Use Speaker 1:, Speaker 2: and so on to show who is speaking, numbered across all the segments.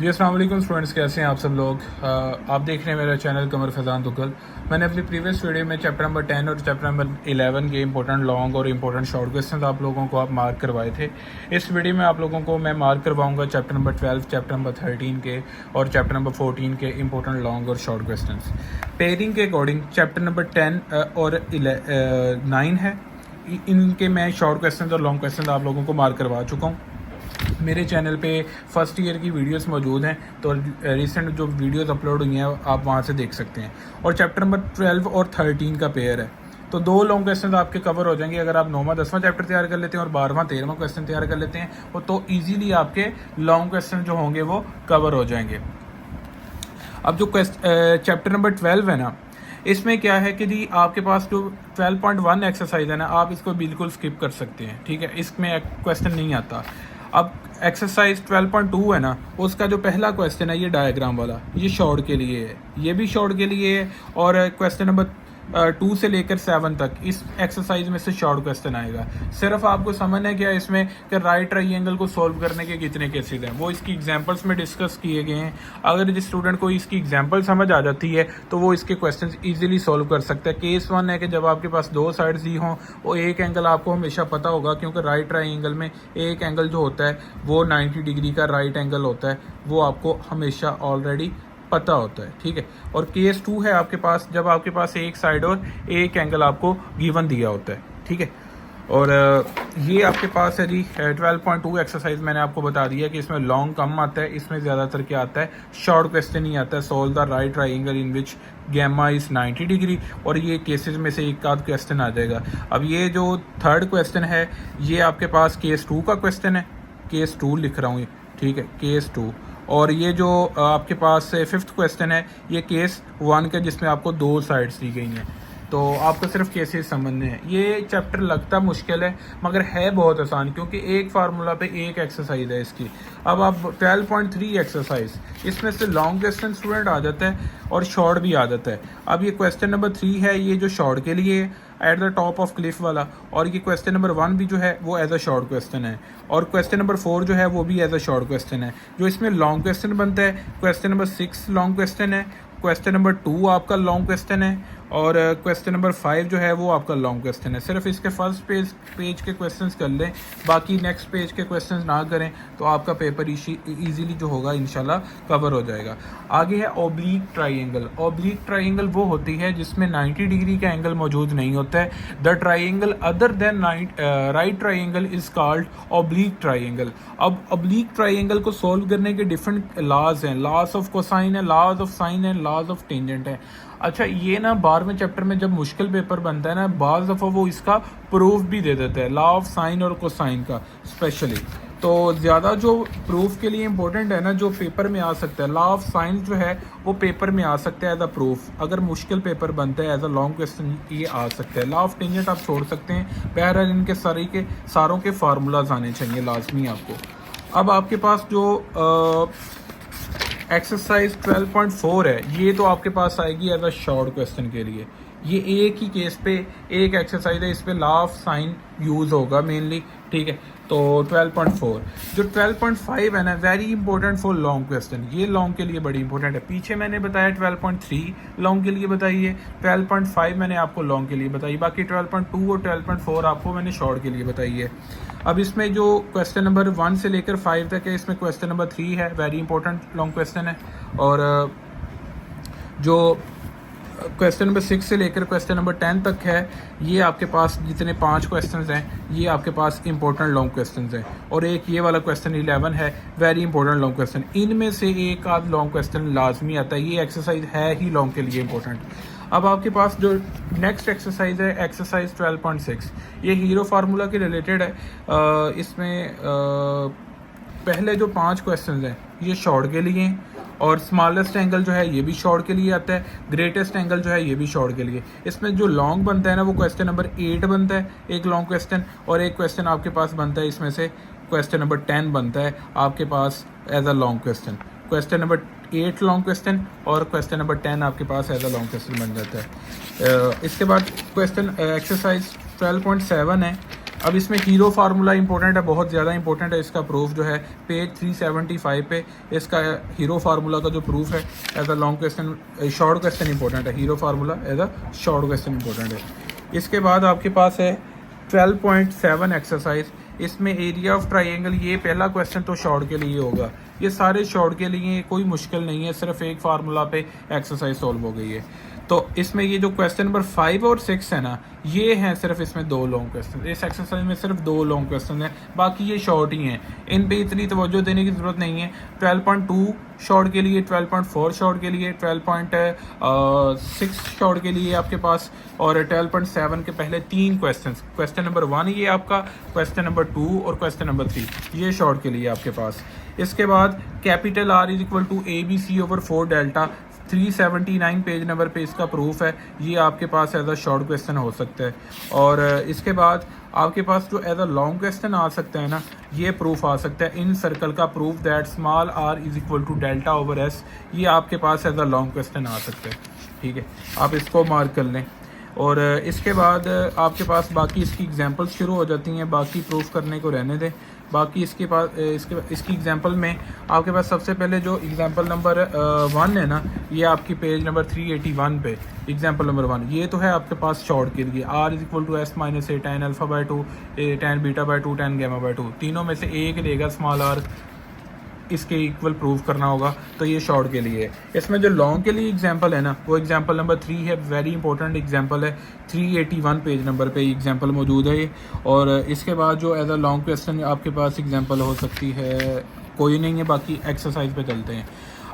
Speaker 1: जी अस्सलाम वालेकुम स्टूडेंट्स, कैसे हैं आप सब लोग। आप देख रहे हैं मेरा चैनल कमर फैज़ान तुगल। मैंने अपनी प्रीवियस वीडियो में चैप्टर नंबर 10 और चैप्टर नंबर 11 के इंपॉर्टेंट लॉन्ग और इंपॉर्टेंट शॉर्ट क्वेश्चंस आप लोगों को आप मार्क करवाए थे। इस वीडियो में आप लोगों को मैं मार्क करवाऊंगा चैप्टर नंबर 12, चैप्टर नंबर 13 के और चैप्टर नंबर 14 के इंपॉर्टेंट लॉन्ग और शॉर्ट क्वेश्चंस। पेयरिंग के अकॉर्डिंग चैप्टर नंबर 10 और 9 है, इनके मैं शॉर्ट क्वेश्चन और लॉन्ग क्वेश्चन आप लोगों को मार्क करवा चुका हूँ। मेरे चैनल पे फर्स्ट ईयर की वीडियोस मौजूद हैं, तो रिसेंट जो वीडियोस अपलोड हुई हैं आप वहाँ से देख सकते हैं। और चैप्टर नंबर 12 और 13 का पेयर है, तो 2 लॉन्ग क्वेश्चन आपके कवर हो जाएंगे। अगर आप 9वां 10वां चैप्टर तैयार कर लेते हैं और 12वां 13वां क्वेश्चन तैयार कर लेते हैं वो तो ईजीली आपके लॉन्ग क्वेश्चन जो होंगे वो कवर हो जाएंगे। अब जो चैप्टर नंबर 12 है ना, इसमें क्या है कि जी आपके पास जो 12.1 एक्सरसाइज है ना, आप इसको बिल्कुल स्किप कर सकते हैं, ठीक है। इसमें क्वेश्चन नहीं आता। अब एक्सरसाइज 12.2 है ना, उसका जो पहला क्वेश्चन है ये डायग्राम वाला, ये शॉर्ट के लिए है, ये भी शॉर्ट के लिए है। और क्वेश्चन नंबर 2 से लेकर 7 तक इस एक्सरसाइज में से शॉर्ट क्वेश्चन आएगा। सिर्फ आपको समझना है क्या इसमें कि राइट ट्राइंगल को सॉल्व करने के कितने केसेस हैं, वो इसकी एग्जांपल्स में डिस्कस किए गए हैं। अगर जिस स्टूडेंट को इसकी एग्जांपल समझ आ जाती है तो वो इसके क्वेश्चंस इजीली सॉल्व कर सकता है। केस 1 है कि जब आपके पास 2 साइड्स दी हों, वो एक एंगल आपको हमेशा पता होगा, क्योंकि राइट ट्राइंगल में एक एंगल जो होता है वो 90 डिग्री का राइट एंगल होता है, वो आपको हमेशा ऑलरेडी पता होता है, ठीक है। और केस 2 है आपके पास जब आपके पास एक साइड और एक एंगल आपको गिवन दिया होता है, ठीक है। और ये आपके पास है जी 12.2 एक्सरसाइज। मैंने आपको बता दिया कि इसमें लॉन्ग कम आता है, इसमें ज़्यादातर क्या आता है, शॉर्ट क्वेश्चन ही आता है। Solve the right triangle in which gamma is 90 degree, और ये केसेस में से एक आध क्वेश्चन आ जाएगा। अब ये जो थर्ड क्वेश्चन है ये आपके पास केस 2 का क्वेश्चन है, केस 2 लिख रहा हूँ, ठीक है, केस 2। और ये जो आपके पास 5th क्वेश्चन है ये केस 1 का, जिसमें आपको 2 साइड्स दी गई हैं, तो आपको सिर्फ केसेस समझने हैं। ये चैप्टर लगता मुश्किल है मगर है बहुत आसान, क्योंकि एक फार्मूला पे एक एक्सरसाइज है इसकी। अब आप 12.3 एक्सरसाइज, इसमें से लॉन्ग क्वेश्चन स्टूडेंट आ जाता है और शॉर्ट भी आ जाता है। अब ये क्वेश्चन नंबर 3 है, ये जो शॉर्ट के लिए at the top of Cliff वाला, और ये क्वेश्चन नंबर 1 भी जो है वो एज अ शॉर्ट क्वेश्चन है, और क्वेश्चन नंबर 4 जो है वो भी एज अ शॉर्ट क्वेश्चन है। जो इसमें लॉन्ग क्वेश्चन बनता है, क्वेश्चन नंबर 6 लॉन्ग क्वेश्चन है, क्वेश्चन नंबर 2 आपका लॉन्ग क्वेश्चन है, और क्वेश्चन नंबर 5 जो है वो आपका लॉन्ग क्वेश्चन है। सिर्फ इसके फर्स्ट पेज के क्वेश्चंस कर लें, बाकी नेक्स्ट पेज के क्वेश्चंस ना करें, तो आपका पेपर इजीली जो होगा इंशाल्लाह कवर हो जाएगा। आगे है ओब्लीक ट्राइंगल। ओब्लीक ट्राइंगल वो होती है जिसमें 90 डिग्री का एंगल मौजूद नहीं होता है। The triangle other than right triangle is called oblique triangle. अब ओब्लीक ट्राइंगल को सॉल्व करने के डिफरेंट लॉज हैं, लॉज ऑफ कोसाइन है, लॉज ऑफ साइन है, लॉज ऑफ टेंजेंट है। अच्छा, ये ना 12वें चैप्टर में जब मुश्किल पेपर बनता है ना, बाज़ दफ़ा वो इसका प्रूफ भी दे देता है, लॉ ऑफ साइन और कोसाइन का स्पेशली। तो ज़्यादा जो प्रूफ के लिए इंपॉर्टेंट है ना, जो पेपर में आ सकता है, लॉ ऑफ साइन जो है वो पेपर में आ सकता है एज अ प्रूफ। अगर मुश्किल पेपर बनता है एज अ लॉन्ग क्वेश्चन ये आ सकता है। लॉ ऑफ टेंजेंट आप छोड़ सकते हैं, बहरहाल इनके सारों के फार्मूलाज आने चाहिए लाजमी आपको। अब आपके पास जो एक्सरसाइज 12.4 है, ये तो आपके पास आएगी एज अ शॉर्ट क्वेश्चन के लिए। ये एक ही केस पे एक एक्सरसाइज है, इस पे लॉ ऑफ साइन यूज़ होगा मेनली, ठीक है। तो 12.4 जो 12.5 है ना, very important for long question, ये लॉन्ग के लिए बड़ी इंपॉर्टेंट है। पीछे मैंने बताया 12.3 लॉन्ग के लिए बताई है, 12.5 मैंने आपको लॉन्ग के लिए बताई, बाकी 12.2 और 12.4 आपको मैंने शॉर्ट के लिए बताई है। अब इसमें जो क्वेश्चन नंबर 1 से लेकर 5 तक है, इसमें क्वेश्चन नंबर 3 है, वेरी इंपॉर्टेंट लॉन्ग क्वेश्चन है। और जो क्वेश्चन नंबर 6 से लेकर क्वेश्चन नंबर 10 तक है, ये आपके पास जितने 5 क्वेश्चंस हैं ये आपके पास इंपॉर्टेंट लॉन्ग क्वेश्चंस हैं। और एक ये वाला क्वेश्चन 11 है, वेरी इंपॉर्टेंट लॉन्ग क्वेश्चन। इनमें से एक आध लॉन्ग क्वेश्चन लाजमी आता है, ये एक्सरसाइज है ही लॉन्ग के लिए इंपॉर्टेंट। अब आपके पास जो नेक्स्ट एक्सरसाइज है, एक्सरसाइज 12.6, ये हीरो फार्मूला के रिलेटेड है। इसमें पहले जो 5 क्वेश्चन हैं ये शॉर्ट के लिए हैं, और स्मॉलेस्ट एंगल जो है ये भी शॉर्ट के लिए आता है, ग्रेटेस्ट एंगल जो है ये भी शॉर्ट के लिए। इसमें जो लॉन्ग बनता है ना वो क्वेश्चन नंबर 8 बनता है, एक लॉन्ग क्वेश्चन, और एक क्वेश्चन आपके पास बनता है इसमें से क्वेश्चन नंबर 10 बनता है आपके पास as a long question. Question number 8 long question और क्वेश्चन नंबर 10 आपके पास एज अ लॉन्ग क्वेश्चन बन जाता है। इसके बाद क्वेश्चन एक्सरसाइज 12.7 है, अब इसमें हीरो फार्मूला इंपॉर्टेंट है, बहुत ज़्यादा इंपॉर्टेंट है। इसका प्रूफ जो है पेज 375 पे इसका हीरो फार्मूला का जो प्रूफ है as a long question, short question important है। Hero formula as a short question important है। इसके बाद आपके पास है 12.7 एक्सरसाइज। इसमें एरिया ऑफ ट्राइंगल, ये पहला क्वेश्चन तो शॉर्ट के लिए होगा। ये सारे शॉर्ट के लिए, कोई मुश्किल नहीं है, सिर्फ एक फार्मूला पे एक्सरसाइज सॉल्व हो गई है। तो इसमें ये जो क्वेश्चन नंबर 5 और 6 है ना, ये हैं सिर्फ इसमें 2 लॉन्ग क्वेश्चन। इस एक्सरसाइज में सिर्फ 2 लॉन्ग क्वेश्चन हैं, बाकी ये शॉर्ट ही हैं। इन पे इतनी तवज्जो देने की ज़रूरत नहीं है। 12.2 शॉर्ट के लिए, 12.4 शॉर्ट के लिए, 12.6 शॉर्ट के लिए आपके पास, और 12.7 के पहले 3 क्वेश्चन। क्वेश्चन नंबर 1 ये आपका, क्वेश्चन नंबर 2 और क्वेश्चन नंबर 3 ये शॉर्ट के लिए आपके पास। इसके बाद capital R is equal to ABC/4 delta, 379 page number पे इसका प्रूफ है। ये आपके पास एज अ शॉर्ट क्वेश्चन हो सकता है। और इसके बाद आपके पास जो एज अ लॉन्ग क्वेश्चन आ सकता है ना, ये प्रूफ आ सकता है इन सर्कल का proof that small r is equal to delta over s। ये आपके पास एज अ लॉन्ग क्वेश्चन आ सकता है, ठीक है, आप इसको मार्क कर लें। और इसके बाद आपके पास बाकी इसकी एग्जांपल्स शुरू हो जाती हैं, बाकी प्रूफ करने को रहने दें। बाकी इसके पास इसकी एग्जांपल में आपके पास सबसे पहले जो एग्जांपल नंबर 1 है ना, ये आपकी पेज नंबर 381 पे एग्जांपल नंबर 1, ये तो है आपके पास शॉर्ट के लिए। r is equal to s minus a tan alpha by 2 tan beta by 2 tan gamma by 2, तीनों में से एक लेगा स्मॉल r, इसके इक्वल प्रूव करना होगा, तो ये शॉर्ट के लिए है। इसमें जो लॉन्ग के लिए एग्जांपल है ना, वो एग्जांपल नंबर 3 है, वेरी इंपॉर्टेंट एग्जांपल है। 381 पेज नंबर पे एग्जांपल मौजूद है ये। और इसके बाद जो एज अ लॉन्ग क्वेश्चन आपके पास एग्जांपल हो सकती है कोई नहीं है। बाकी एक्सरसाइज पे चलते हैं।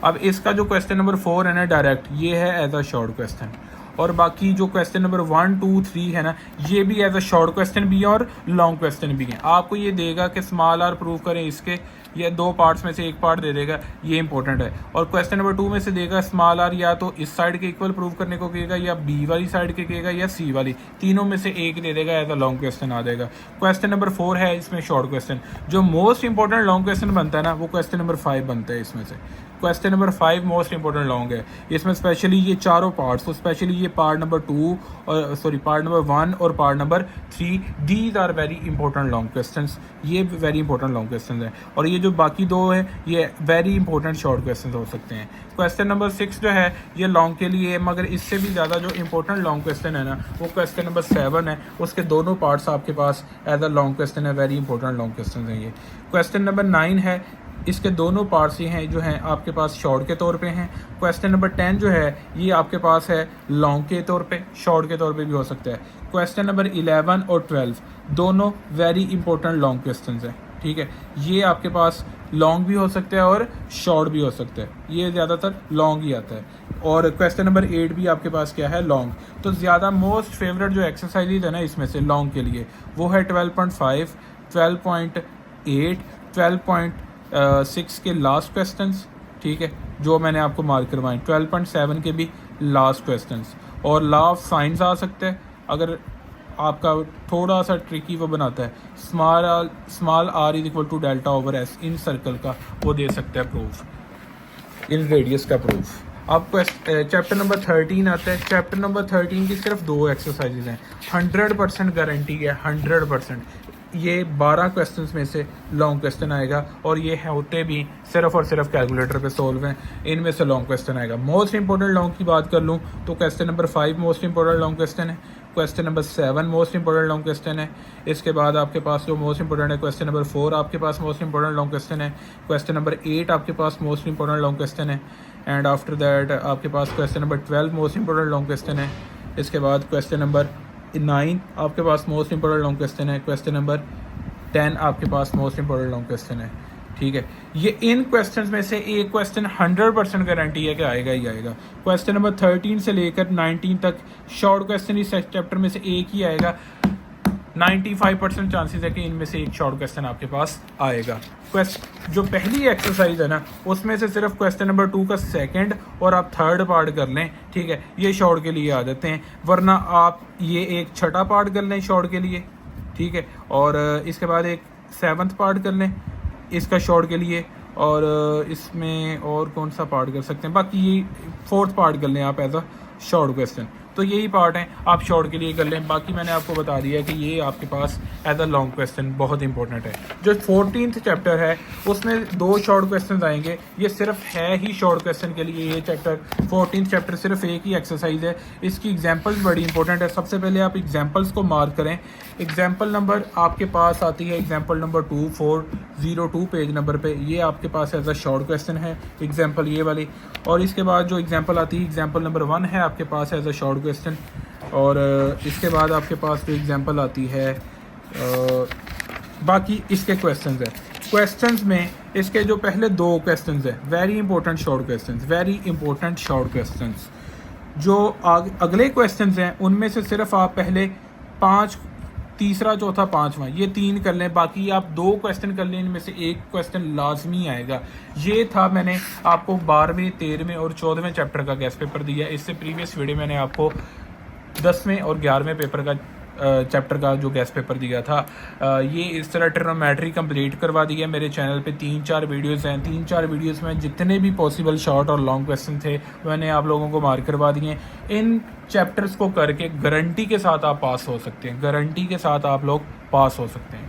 Speaker 1: अब इसका जो क्वेश्चन नंबर 4 है ना डायरेक्ट, ये है एज अ शॉर्ट क्वेश्चन। और बाकी जो क्वेश्चन नंबर 1, 2, 3 है ना, ये भी एज अ शॉर्ट क्वेश्चन भी है और लॉन्ग क्वेश्चन भी है। आपको ये देगा कि स्मॉल r प्रूव करें इसके, ये 2 पार्ट्स में से एक पार्ट दे देगा, ये इंपॉर्टेंट है। और क्वेश्चन नंबर 2 में से देगा स्मॉल r या तो इस साइड के इक्वल प्रूव करने को कहेगा, या बी वाली साइड के कहेगा, या सी वाली, तीनों में से एक दे देगा, एज अ लॉन्ग क्वेश्चन आ जाएगा। क्वेश्चन नंबर 4 है इसमें शॉर्ट क्वेश्चन। जो मोस्ट इंपॉर्टेंट लॉन्ग क्वेश्चन बनता है ना, वो क्वेश्चन नंबर 5 बनता है इसमें से। Question number 5 most important long है। इसमें स्पेशली ये चारों पार्ट्स, तो स्पेशली ये पार्ट नंबर 2 और पार्ट नंबर 1 और part number 3, these are very important long questions. ये वेरी इंपॉर्टेंट लॉन्ग क्वेश्चंस हैं। और ये जो बाकी 2 है, ये वेरी इंपॉर्टेंट शॉर्ट क्वेश्चंस हो सकते हैं। क्वेश्चन नंबर 6 जो है ये लॉन्ग के लिए है, मगर इससे भी ज़्यादा जो इंपॉर्टेंट लॉन्ग क्वेश्चन है ना, वो क्वेश्चन नंबर 7 है। उसके दोनों पार्ट्स आपके पास एज अ लॉन्ग क्वेश्चन है, वेरी इंपॉर्टेंट लॉन्ग क्वेश्चन हैं ये। क्वेश्चन नंबर 9 है, इसके दोनों पार्ट्स ये हैं जो हैं आपके पास शॉर्ट के तौर पे हैं। क्वेश्चन नंबर 10 जो है ये आपके पास है लॉन्ग के तौर पे, शॉर्ट के तौर पे भी हो सकता है। क्वेश्चन नंबर 11 और 12 दोनों वेरी इंपॉर्टेंट लॉन्ग क्वेश्चंस हैं, ठीक है। ये आपके पास लॉन्ग भी हो सकता है और शॉर्ट भी हो सकता है, ये ज़्यादातर लॉन्ग ही आता है। और क्वेश्चन नंबर 8 भी आपके पास क्या है, लॉन्ग। तो ज़्यादा मोस्ट फेवरेट जो एक्सरसाइज है ना इसमें से लॉन्ग के लिए, वो है 12.5, 12.8, 12.6 के लास्ट क्वेश्चंस, ठीक है, जो मैंने आपको मार्क करवाए। 12.7 के भी लास्ट क्वेश्चंस। और लॉ ऑफ साइंस आ सकता है, अगर आपका थोड़ा सा ट्रिकी वो बनाता है। Small r is equal to delta over s, incircle का वो दे सकता है प्रूफ, इन रेडियस का प्रूफ। आपको चैप्टर नंबर 13 आता है। चैप्टर नंबर 13 की सिर्फ 2 एक्सरसाइजेज हैं, 100% गारंटी है, 100%। ये 12 क्वेश्चंस में से लॉन्ग क्वेश्चन आएगा, और ये होते भी सिर्फ और सिर्फ कैलकुलेटर पे सोल्व हैं, इनमें से लॉन्ग क्वेश्चन आएगा। मोस्ट इंपॉर्टेंट लॉन्ग की बात कर लूँ तो question number 5 most important long question है। Question number 7 most important long question है। इसके बाद आपके पास जो मोस्ट इंपॉर्टेंट है, क्वेश्चन नंबर 4 आपके पास मोस्ट इंपॉर्टेंट लॉन्ग क्वेश्चन है। क्वेश्चन नंबर 8 आपके पास मोस्ट इंपॉर्टेंट लॉन्ग क्वेश्चन है। एंड आफ्टर दैट आपके पास question number 12 most important long question है। इसके बाद क्वेश्चन नंबर 9 आपके पास मोस्ट इंपॉर्टेंट लॉन्ग क्वेश्चन है। क्वेश्चन नंबर 10 आपके पास मोस्ट इंपॉर्टेंट लॉन्ग क्वेश्चन है, ठीक है। ये इन क्वेश्चंस में से एक क्वेश्चन 100% गारंटी है कि आएगा ही आएगा। क्वेश्चन नंबर 13 से लेकर 19 तक शॉर्ट क्वेश्चन इस चैप्टर में से एक ही आएगा। 95% चांसेस है कि इनमें से एक शॉर्ट क्वेश्चन आपके पास आएगा। जो पहली एक्सरसाइज है ना, उसमें से सिर्फ क्वेश्चन नंबर 2 का सेकंड और आप थर्ड पार्ट कर लें, ठीक है, ये शॉर्ट के लिए आ जाते हैं। वरना आप ये एक छठा पार्ट कर लें शॉर्ट के लिए, ठीक है, और इसके बाद एक 7th पार्ट कर लें इसका शॉर्ट के लिए, और इसमें और कौन सा पार्ट कर सकते हैं, बाकी ये 4th पार्ट कर लें आप एज अ शॉर्ट क्वेश्चन। तो यही पार्ट है, आप शॉर्ट के लिए कर लें। बाकी मैंने आपको बता दिया कि ये आपके पास एज अ लॉन्ग क्वेश्चन बहुत इंपॉर्टेंट है। जो 14th चैप्टर है उसमें 2 शॉर्ट क्वेश्चन आएंगे, ये सिर्फ है ही शॉर्ट क्वेश्चन के लिए। ये चैप्टर 14th चैप्टर सिर्फ एक ही एक्सरसाइज है, इसकी एग्जाम्पल्स बड़ी इंपॉर्टेंट है। सबसे पहले आप एग्जाम्पल्स को मार्क करें। एग्जाम्पल नंबर आपके पास आती है एग्जाम्पल नंबर 2402 पेज नंबर पे, ये आपके पास एज अ शॉर्ट क्वेश्चन है एग्जाम्पल ये वाली। और इसके बाद जो एग्जाम्पल आती है एग्जाम्पल नंबर 1 है आपके पास एज अ शॉर्ट क्वेश्चन। और इसके बाद आपके पास जो एग्जाम्पल आती है बाकी इसके क्वेश्चंस है। क्वेश्चंस में इसके जो पहले 2 क्वेश्चंस है very important short questions, very important short questions. जो अगले क्वेश्चंस हैं उनमें से सिर्फ आप पहले 5, तीसरा, चौथा, 5वां, ये 3 कर लें। बाकी आप 2 क्वेश्चन कर लें, इनमें से 1 क्वेश्चन लाजमी आएगा। ये था मैंने आपको 12वें, 13वें और 14वें चैप्टर का गैस पेपर दिया। इससे प्रीवियस वीडियो मैंने आपको 10वें और 11वें पेपर का चैप्टर का जो गैस पेपर दिया था। ये इस तरह ट्रिग्नोमेट्री कंप्लीट करवा दिया। मेरे चैनल पे 3-4 वीडियोस हैं, 3-4 वीडियोस में जितने भी पॉसिबल शॉर्ट और लॉन्ग क्वेश्चन थे मैंने आप लोगों को मार्क करवा दिए। इन चैप्टर्स को करके गारंटी के साथ आप पास हो सकते हैं, गारंटी के साथ आप लोग पास हो सकते हैं।